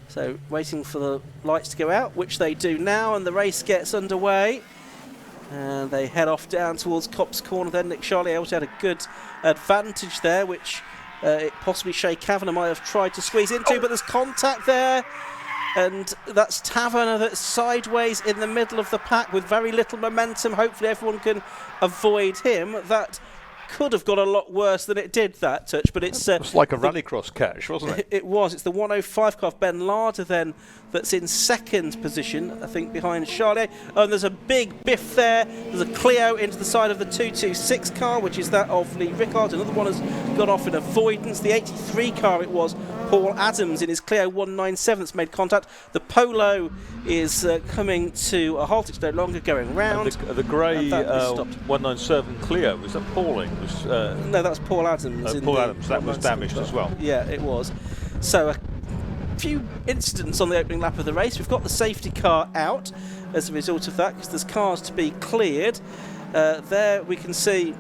So waiting for the lights to go out, which they do now, and the race gets underway. And they head off down towards Copse Corner. Then Nick Charlier also had a good advantage there, which possibly Shea Kavanagh might have tried to squeeze into, but there's contact there. And that's Taverner that's sideways in the middle of the pack with very little momentum. Hopefully everyone can avoid him. That could have got a lot worse than it did, that touch, but it's like a rallycross catch, wasn't it? It was. It's the 105 car of Ben Larder then that's in second position, I think, behind Charlier. Oh, and there's a big biff there. There's a Clio into the side of the 226 car, which is that of Lee Rickard. Another one has got off in avoidance. The 83 car it was, Paul Adams in his Clio 197 that's made contact. The Polo is coming to a halt. It's no longer going round. The grey 197 Clio, was that Pauling? No, that was Paul Adams. Paul Adams, that was damaged as well. Yeah, it was. So a few incidents on the opening lap of the race. We've got the safety car out as a result of that, because there's cars to be cleared. There we can see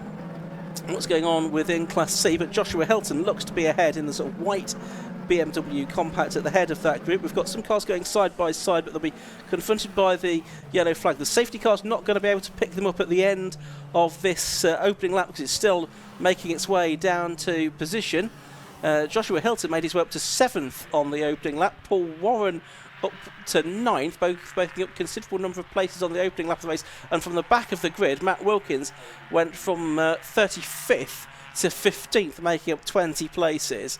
what's going on within Class C, but Joshua Hilton looks to be ahead in the sort of white BMW compact at the head of that group. We've got some cars going side by side, but they'll be confronted by the yellow flag. The safety car's not going to be able to pick them up at the end of this opening lap, because it's still making its way down to position. Joshua Hilton made his way up to 7th on the opening lap. Paul Warren up to 9th, both making up a considerable number of places on the opening lap of the race. And from the back of the grid, Matt Wilkins went from 35th to 15th, making up 20 places.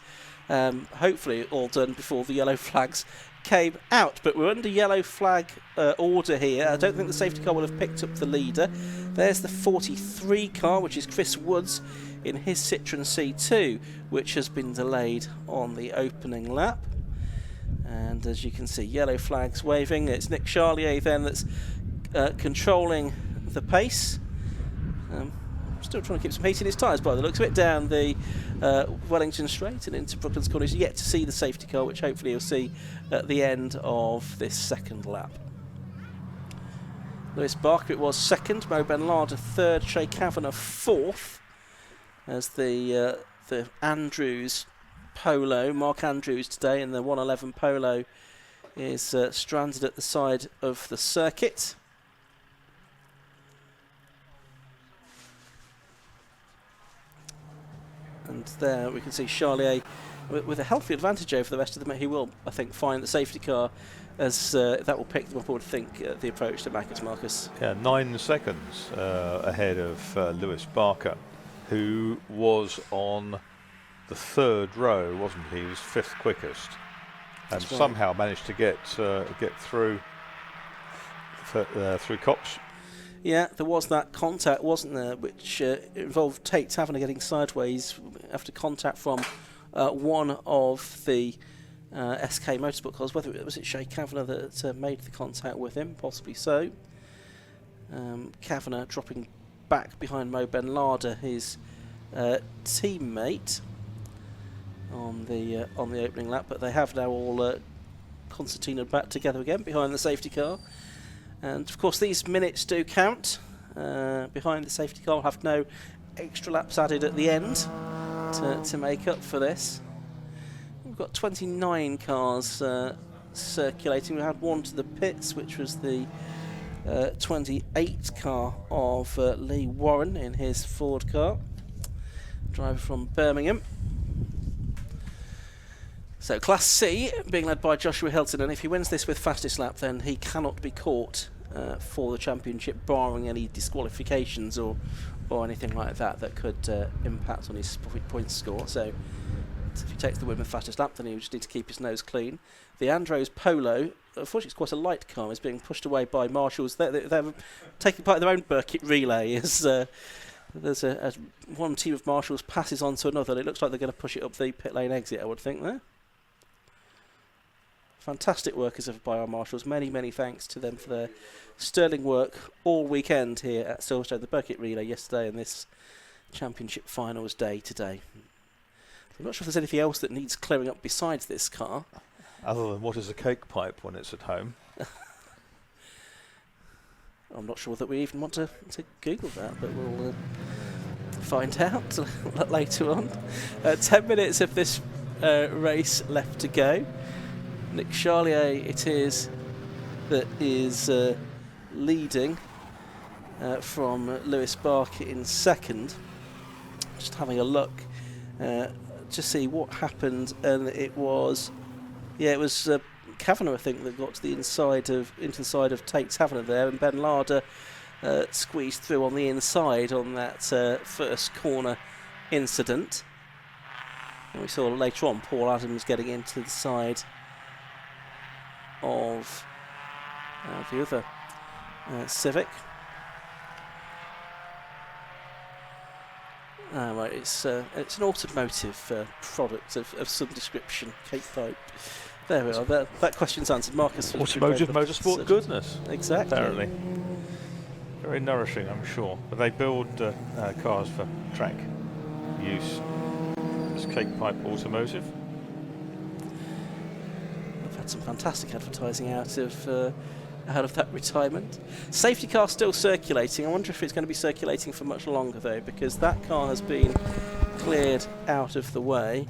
Hopefully all done before the yellow flags came out, but we're under yellow flag order here. I don't think the safety car will have picked up the leader. There's the 43 car, which is Chris Woods in his Citroen C2, which has been delayed on the opening lap. And as you can see, yellow flags waving. It's Nick Charlier then that's controlling the pace. Still trying to keep some heat in his tyres by the looks of it, down the Wellington Straight and into Brooklands Corner. He's yet to see the safety car, which hopefully he'll see at the end of this second lap. Lewis Barker, it was second, Mo Ben Larder third, Shea Kavanagh fourth, as the Andrews Polo, Mark Andrews today in the 111 Polo, is stranded at the side of the circuit. And there we can see Charlier with a healthy advantage over the rest of them. He will, I think, find the safety car, as that will pick them up, I would think, at the approach to Mackett, Marcus. Yeah, 9 seconds ahead of Lewis Barker, who was on the 3rd row, wasn't he? He was 5th quickest, and somehow managed to get through Copse. Yeah, there was that contact, wasn't there, which involved Tate Taverner getting sideways after contact from one of the SK Motorsport cars. Whether it was Shea Kavanagh that made the contact with him, possibly so. Kavanagh dropping back behind Mo Ben Larder, his teammate, on the opening lap, but they have now all concertinaed back together again behind the safety car. And of course these minutes do count. Behind the safety car, we'll have no extra laps added at the end to make up for this. We've got 29 cars circulating. We had one to the pits, which was the 28 car of Lee Warren in his Ford car, driver from Birmingham. So Class C being led by Joshua Hilton, and if he wins this with fastest lap, then he cannot be caught for the championship, barring any disqualifications or anything like that that could impact on his points score. So if he takes the win with fastest lap, then he would just need to keep his nose clean. The Andros Polo, unfortunately it's quite a light car, is being pushed away by marshals. They're taking part in their own Burkitt relay. There's one team of marshals passes on to another, and it looks like they're going to push it up the pit lane exit, I would think, there. Fantastic work as ever by our marshals. Many, many thanks to them for their sterling work all weekend here at Silverstone. The Burkitt relay yesterday and this championship finals day today. I'm not sure if there's anything else that needs clearing up besides this car. Other than what is a cake pipe when it's at home? I'm not sure that we even want to Google that, but we'll find out later on. 10 minutes of this race left to go. Nick Charlier it is that is leading from Lewis Barker in second. Just having a look to see what happened, and it was Kavanagh, I think, that got to into the side of Tate Taverner there, and Ben Larder squeezed through on the inside on that first corner incident. And we saw later on Paul Adams getting into the side of the other Civic. Right, it's an automotive product of some description, Cape Pipe. There we are. That question's answered. Marcus. Automotive motorsport goodness. Exactly. Apparently. Very nourishing, I'm sure. But they build cars for track use. It's Cape Pipe Automotive. We've had some fantastic advertising out of that retirement. Safety car still circulating. I wonder if it's going to be circulating for much longer though, because that car has been cleared out of the way.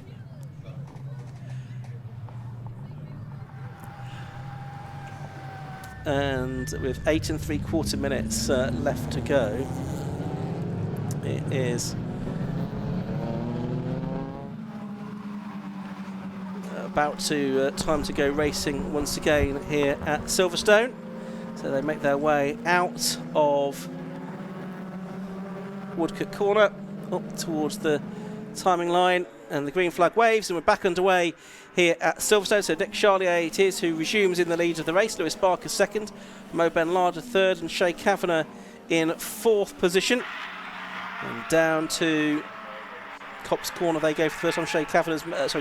And with 8 3/4 minutes left to go, it is about to time to go racing once again here at Silverstone. So they make their way out of Woodcote Corner up towards the timing line, and the green flag waves, and we're back underway here at Silverstone. So Nick Charlier it is who resumes in the lead of the race. Lewis Barker second, Mo Ben Larder third, and Shay Kavanagh in fourth position. And down to Copse Corner they go for the first time.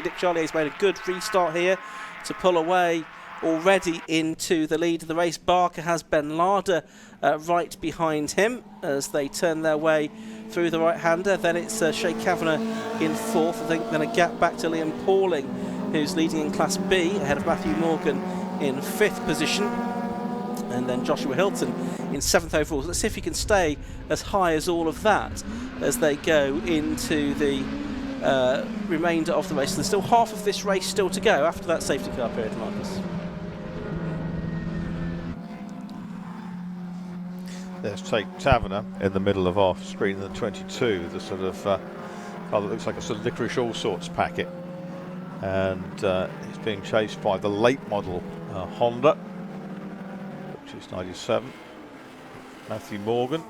Nick Charlier's made a good restart here to pull away already into the lead of the race. Barker has Ben Larder right behind him as they turn their way through the right-hander. Then it's Shay Kavanagh in fourth. I think then a gap back to Liam Pauling, who's leading in Class B ahead of Matthew Morgan in fifth position. And then Joshua Hilton in seventh overall. Let's see if he can stay as high as all of that as they go into the remainder of the race. So there's still half of this race still to go after that safety car period, Marcus. There's Tate Taverner in the middle of our screen, the 22, the sort of car that looks like a sort of licorice all sorts packet. And it's being chased by the late model Honda, which is 97. Matthew Morgan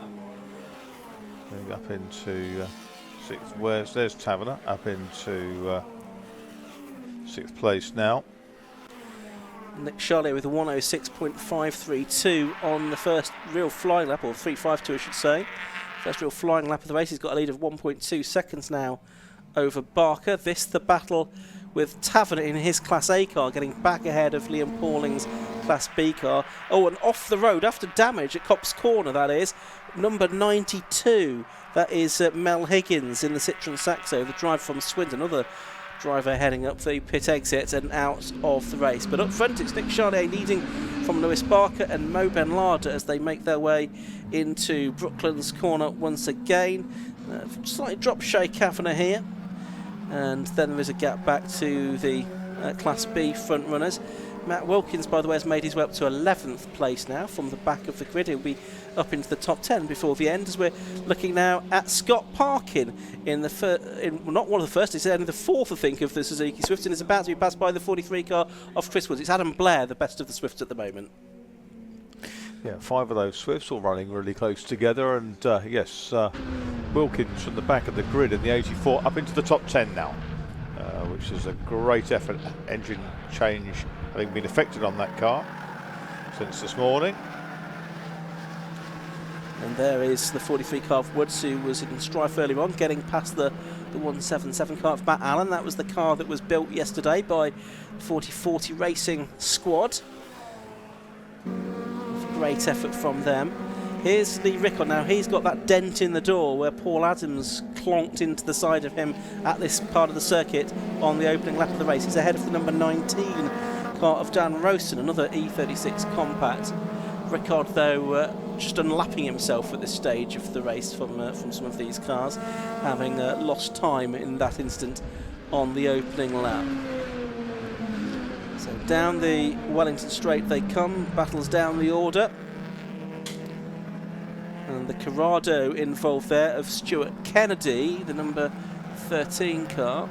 moving up into sixth. There's Taverner up into sixth place now. Nick Charlier with a 106.532 on the first real flying lap, or 352 I should say. First real flying lap of the race. He's got a lead of 1.2 seconds now over Barker. This the battle with Taverner in his Class A car, getting back ahead of Liam Pauling's Class B car. Oh, and off the road after damage at Copse Corner, that is, number 92. That is Mel Higgins in the Citroen Saxo, the driver from Swindon, another driver heading up the pit exit and out of the race. But up front it's Nick Charlier leading from Lewis Barker and Mo Ben Larder as they make their way into Brooklands Corner once again. Slightly drop Shay Kavanagh here, and then there is a gap back to the Class B front runners. Matt Wilkins, by the way, has made his way up to 11th place now from the back of the grid. He'll be up into the top 10 before the end, as we're looking now at Scott Parkin in the not one of the first, it's only the fourth, I think, of the Suzuki Swift, and is about to be passed by the 43 car of Chris Woods. It's Adam Blair, the best of the Swifts at the moment. Yeah, 5 of those Swifts all running really close together, and yes, Wilkins from the back of the grid in the 84 up into the top 10 now, which is a great effort. Engine change having been effected on that car since this morning. And there is the 43 car of Woods, who was in strife earlier on, getting past the 177 car of Matt Allen. That was the car that was built yesterday by 4040 Racing Squad. Great effort from them. Here's Lee Rickon now. He's got that dent in the door where Paul Adams clonked into the side of him at this part of the circuit on the opening lap of the race. He's ahead of the number 19 car of Dan Rosen, another E36 compact. Rickard, though, just unlapping himself at this stage of the race from some of these cars, having lost time in that instant on the opening lap. So Down the Wellington Straight they come, battles down the order. And the Corrado involved there of Stuart Kennedy, the number 13 car.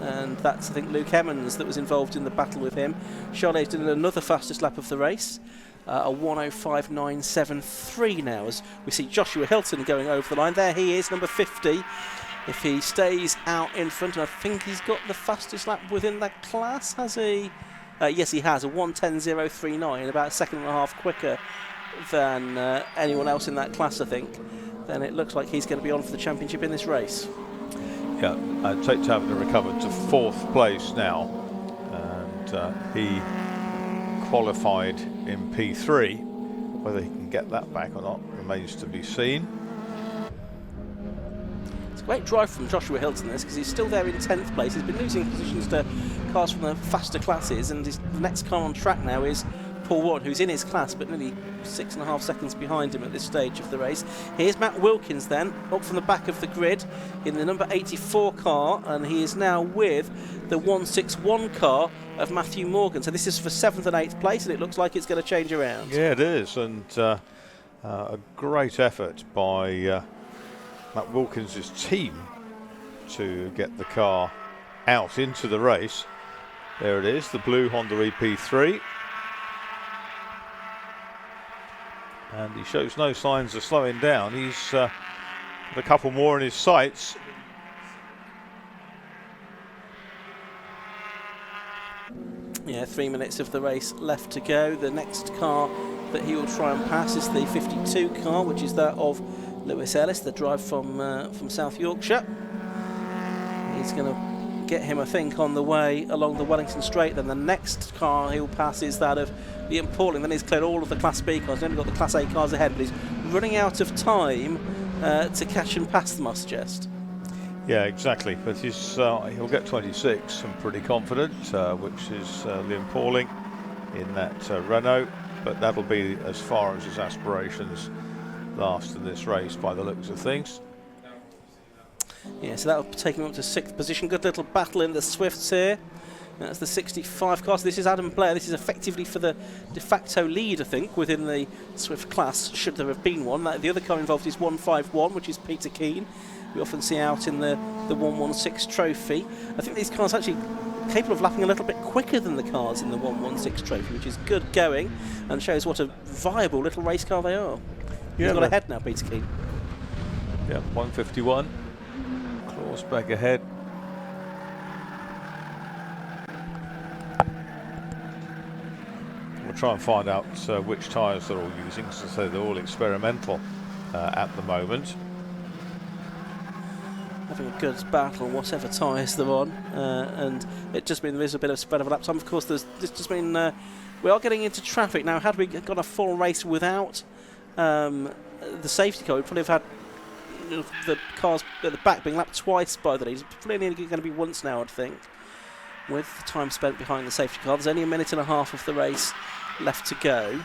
And that's, I think, Luke Emmons that was involved in the battle with him. Charlier's doing another fastest lap of the race. A 1:05.973 now, as we see Joshua Hilton going over the line. There he is, number 50. If he stays out in front, and I think he's got the fastest lap within that class, has he? Yes, he has, a 1:10.039, about a second and a half quicker than anyone else in that class, I think. Then it looks like he's going to be on for the championship in this race. Yeah, Tate Taverner recovered to 4th place now, and he qualified in P3. Whether he can get that back or not remains to be seen. It's a great drive from Joshua Hilton, this, because he's still there in 10th place. He's been losing positions to cars from the faster classes, and the next car on track now is Paul Warren, who's in his class but nearly 6.5 seconds behind him at this stage of the race. Here's Matt Wilkins then, up from the back of the grid in the number 84 car, and he is now with the 161 car of Matthew Morgan. So this is for 7th and 8th place, and it looks like it's going to change around. Yeah, it is, and a great effort by Matt Wilkins' team to get the car out into the race. There it is, the blue Honda EP3. And he shows no signs of slowing down. He's got a couple more in his sights. Yeah, 3 minutes of the race left to go. The next car that he will try and pass is the 52 car, which is that of Lewis Ellis, the drive from South Yorkshire. He's going to get him, I think, on the way along the Wellington Straight. Then the next car he'll pass is that of Liam Pauling. Then he's cleared all of the Class B cars. He's only got the Class A cars ahead, but he's running out of time to catch and pass them, I suggest. Yeah, exactly. But he'll get 26, I'm pretty confident, which is Liam Pauling in that Renault. But that'll be as far as his aspirations last in this race by the looks of things. Yeah, so that'll take him up to 6th position. Good little battle in the Swifts here. That's the 65 car. So this is Adam Blair. This is effectively for the de facto lead, I think, within the Swift class, should there have been one. The other car involved is 151, which is Peter Keane. We often see out in the 116 trophy. I think these cars are actually capable of lapping a little bit quicker than the cars in the 116 trophy, which is good going and shows what a viable little race car they are. Yeah, he's got ahead now, Peter Keane. Yeah, 151. Claus back ahead. We'll try and find out which tyres they're all using, because I say they're all experimental at the moment. Having a good battle on whatever tyres they're on, and it just means there's a bit of spread of lap time. Of course, there's just been we are getting into traffic now. Had we got a full race without the safety car, we'd probably have had the cars at the back being lapped twice by the lead. It's probably only going to be once now, I'd think, with the time spent behind the safety car. There's only a minute and a half of the race left to go.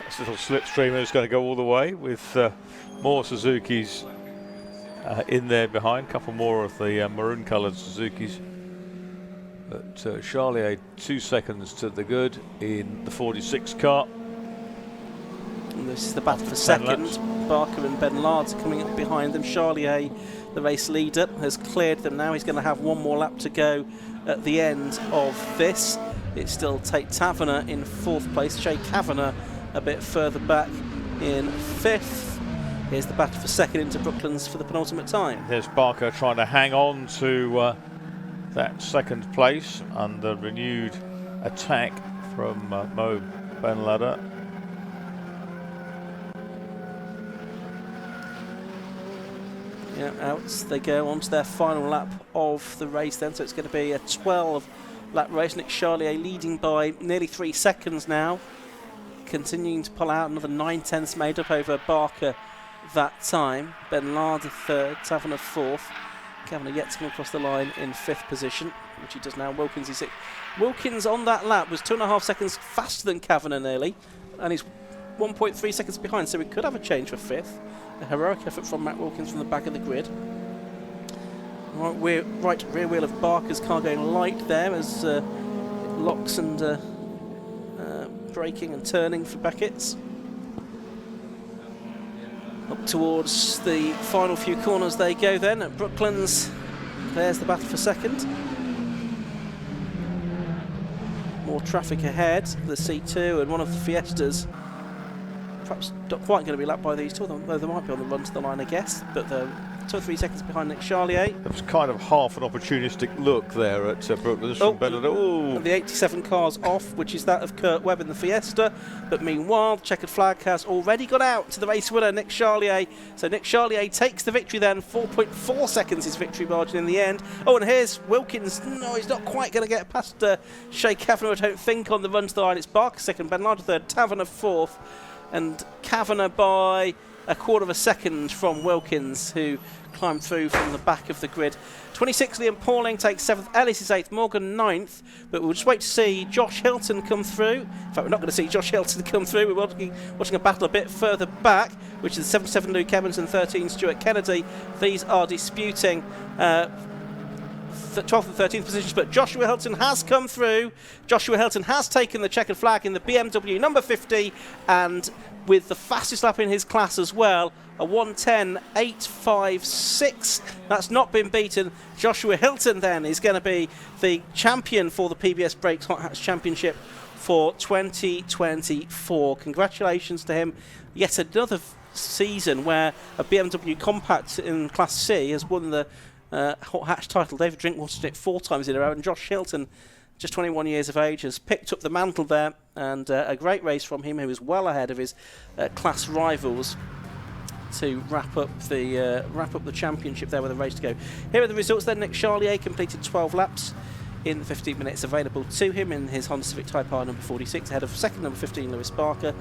This little slipstreamer is going to go all the way with more Suzukis in there behind. A couple more of the maroon coloured Suzukis. But Charlier 2 seconds to the good in the 46 car. And this is the battle for second. Barker and Ben Lards are coming up behind them. Charlier, the race leader, has cleared them now. He's going to have one more lap to go at the end of this. It's still Tate Taverner in 4th place. Shay Kavanagh a bit further back in 5th. Here's the battle for second into Brooklands for the penultimate time. There's Barker trying to hang on to that second place under renewed attack from Mo Benlada. Yeah, out they go on to their final lap of the race then, so it's going to be a 12-lap race. Nick Charlier leading by nearly 3 seconds now, continuing to pull out. Another 9/10ths made up over Barker that time. Ben Lard 3rd, Taverner 4th. Kavanagh yet to come across the line in 5th position, which he does now. Wilkins is 6th. Wilkins on that lap was 2.5 seconds faster than Kavanagh nearly, and he's 1.3 seconds behind, so we could have a change for 5th. A heroic effort from Matt Wilkins from the back of the grid. Right rear wheel of Barker's car going light there as it locks and braking and turning for Beckett's. Up towards the final few corners they go then at Brooklands. There's the battle for second. More traffic ahead, the C2 and one of the Fiestas. Perhaps not quite going to be lapped by these two, though they might be on the run to the line, I guess. But they're 2 or 3 seconds behind Nick Charlier. It was kind of half an opportunistic look there at Brooklands from Bennett. And the 87 car's off, which is that of Kurt Webb in the Fiesta. But meanwhile, the checkered flag has already got out to the race winner, Nick Charlier. So Nick Charlier takes the victory then, 4.4 seconds his victory margin in the end. Oh, and here's Wilkins. No, he's not quite going to get past Shea Kavanagh, I don't think, on the run to the line. It's Barker second, Bernardo third, Taverner fourth. And Kavanagh by a quarter of a second from Wilkins, who climbed through from the back of the grid. 26, Liam Pauling takes 7th, Ellis is 8th, Morgan 9th, but we'll just wait to see Josh Hilton come through. In fact, we're not going to see Josh Hilton come through. We're watching a battle a bit further back, which is 77 Luke Evans and 13 Stuart Kennedy. These are disputing 12th and 13th positions, but Joshua Hilton has come through. Joshua Hilton has taken the checkered flag in the BMW number 50, and with the fastest lap in his class as well, a 1:10.856. That's not been beaten. Joshua Hilton then is going to be the champion for the PBS Brakes Hot Hats Championship for 2024. Congratulations to him. Yet another season where a BMW Compact in Class C has won the Hot Hatch title. David Drinkwater did it 4 times in a row, and Josh Hilton, just 21 years of age, has picked up the mantle there, and a great race from him, who is well ahead of his class rivals to wrap up the championship there with a race to go. Here are the results then. Nick Charlier completed 12 laps in the 15 minutes available to him in his Honda Civic Type R number 46, ahead of second number 15 Lewis Barker,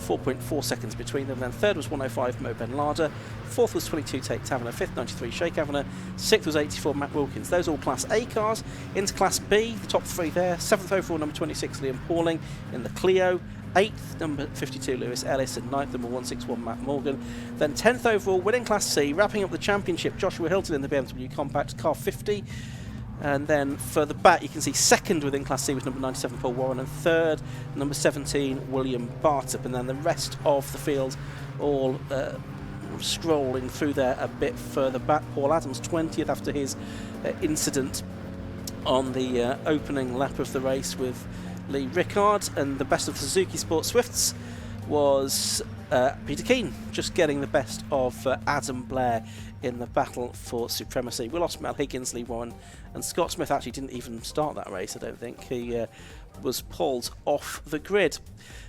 4.4 seconds between them. Then third was 105 Mo Ben Lada, fourth was 22 Tate Taverner, fifth 93 Shea Kavanagh, sixth was 84 Matt Wilkins. Those are all Class A cars. Into Class B, the top 3 there. 7th overall number 26 Liam Pauling in the Clio, 8th number 52 Lewis Ellis, and 9th number 161 Matt Morgan. Then 10th overall, winning Class C, wrapping up the championship, Joshua Hilton in the BMW Compact car 50. And then further back you can see second within Class C was number 97 Paul Warren, and third number 17 William Bartup, and then the rest of the field all strolling through there a bit further back. Paul Adams 20th after his incident on the opening lap of the race with Lee Rickard, and the best of Suzuki Sport Swifts was Peter Keane, just getting the best of Adam Blair in the battle for supremacy. We lost Mel Higgins, Lee Warren, and Scott Smith actually didn't even start that race, I don't think. He was pulled off the grid.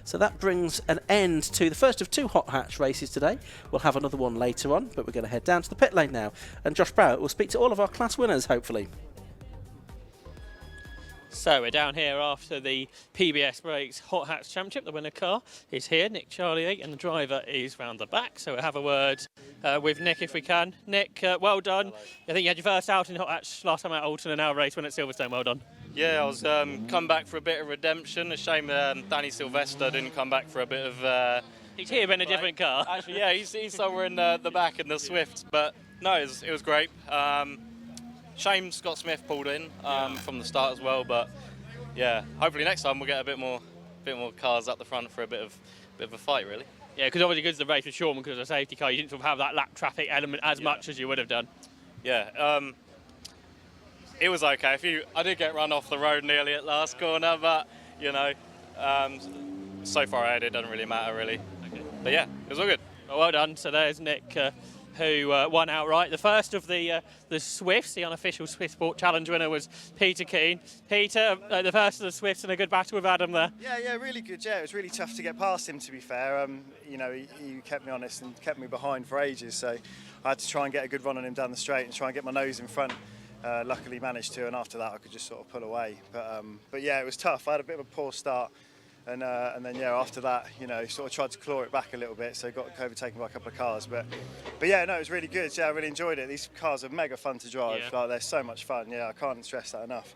So that brings an end to the first of 2 Hot Hatch races today. We'll have another one later on, but we're going to head down to the pit lane now, and Josh Browett will speak to all of our class winners, hopefully. So we're down here after the PBS Brakes Hot Hats Championship. The winner car is here, Nick Charlier, and the driver is round the back. So we'll have a word with Nick if we can. Nick, well done. I think you had your first out in Hot Hatch last time at Alton, and now race win at Silverstone. Well done. Yeah, I was come back for a bit of redemption. A shame Danny Sylvester didn't come back for a bit of... he's here in a different car. Actually, yeah, he's somewhere in the back in the Swift. But no, it was great. Shame Scott Smith pulled in from the start as well, but yeah, hopefully next time we'll get a bit more cars up the front for a bit of a fight, really. Yeah, because obviously because the race was short, because of the safety car, you didn't sort of have that lap traffic element as much as you would have done. Yeah, it was okay. I did get run off the road nearly at last corner, but you know, so far ahead it doesn't really matter, really. Okay. But yeah, it was all good. Well done. So there's Nick, who won outright. The first of the Swifts, the unofficial Swift Sport Challenge winner, was Peter Keane. Peter, the first of the Swifts, and a good battle with Adam there. Yeah, really good. Yeah, it was really tough to get past him, to be fair. You know, he kept me honest and kept me behind for ages, so I had to try and get a good run on him down the straight and try and get my nose in front. Luckily managed to, and after that I could just sort of pull away. But yeah, it was tough. I had a bit of a poor start. And then yeah, after that, you know, sort of tried to claw it back a little bit, so got overtaken by a couple of cars. But yeah, no, it was really good. Yeah, I really enjoyed it. These cars are mega fun to drive. Yeah. Like, they're so much fun. Yeah, I can't stress that enough.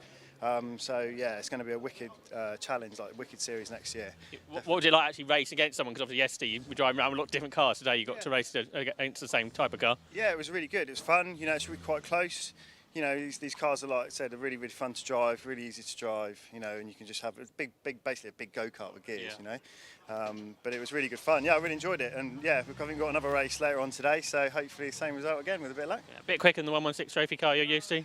So yeah, it's going to be a wicked challenge, like a wicked series next year. What was it like actually racing against someone? Because obviously yesterday you were driving around a lot of different cars. Today you got to race against the same type of car. Yeah, it was really good. It was fun. You know, it's really quite close. you know, these cars are, like I said, are really, really fun to drive, really easy to drive, you know, and you can just have a basically a big go-kart with gears, you know. But it was really good fun. Yeah, I really enjoyed it. And yeah, we've got another race later on today, so hopefully the same result again with a bit of luck. Yeah, a bit quicker than the 116 trophy car you're used to.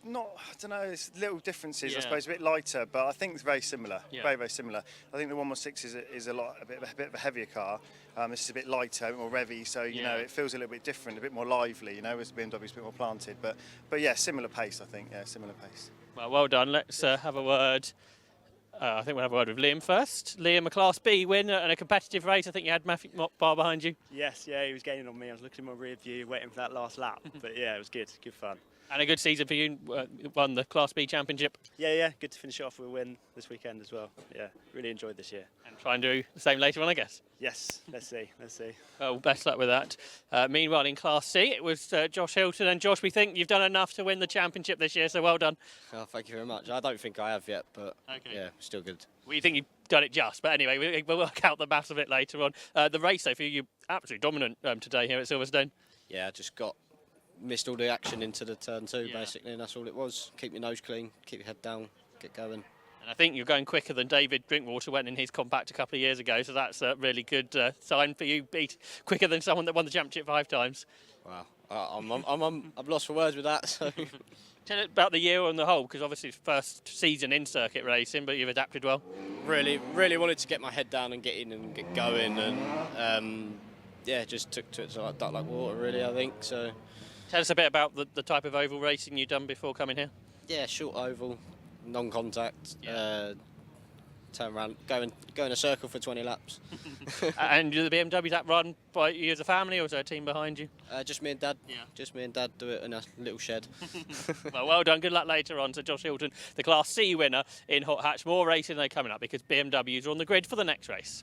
I don't know, there's little differences, Yeah. I suppose, a bit lighter, but I think it's very similar, Yeah. very, very similar. I think the 116 is a bit of a heavier car. This is a bit lighter, a bit more revvy, so, you know, it feels a little bit different, a bit more lively, you know, whereas the BMW's a bit more planted. But yeah, similar pace, I think, similar pace. Well done. Let's have a word. I think we'll have a word with Liam first. Liam, a Class B win and a competitive race. I think you had Matthew Mockbar behind you. Yes, yeah, he was gaining on me. I was looking in my rear view, waiting for that last lap. But yeah, it was good fun. And a good season for you. Won the Class B championship. Yeah, good to finish it off with a win this weekend as well. Yeah, really enjoyed this year. And try and do the same later on, I guess. Yes, let's see. Well, best luck with that. Meanwhile, in Class C, it was Josh Hilton. And Josh, we think you've done enough to win the championship this year, so well done. Oh, thank you very much. I don't think I have yet, but Okay. yeah, still good. We think you've done it just, but anyway, we'll work out the maths of it later on. The race, though, for you, you're absolutely dominant today here at Silverstone. Yeah, I just missed all the action into the turn 2, Yeah. basically, and that's all it was. Keep your nose clean, keep your head down, get going. And I think you're going quicker than David Drinkwater went in his compact a couple of years ago, so that's a really good sign for you. Beat quicker than someone that won the championship 5 times. Wow, I'm lost for words with that. So Tell us about the year on the whole, because obviously it's first season in circuit racing, but you've adapted well. really wanted to get my head down and get in and get going, and yeah, just took to it like duck like water, really. I think so. Tell us a bit about the type of oval racing you've done before coming here. Yeah, short oval, non-contact. Turn around, go in a circle for 20 laps. And the BMW's that run by you as a family, or is there a team behind you? Just me and Dad. Yeah. Just me and Dad do it in a little shed. Well done. Good luck later on. So Josh Hilton, the Class C winner in Hot Hatch. More racing coming up because BMWs are on the grid for the next race.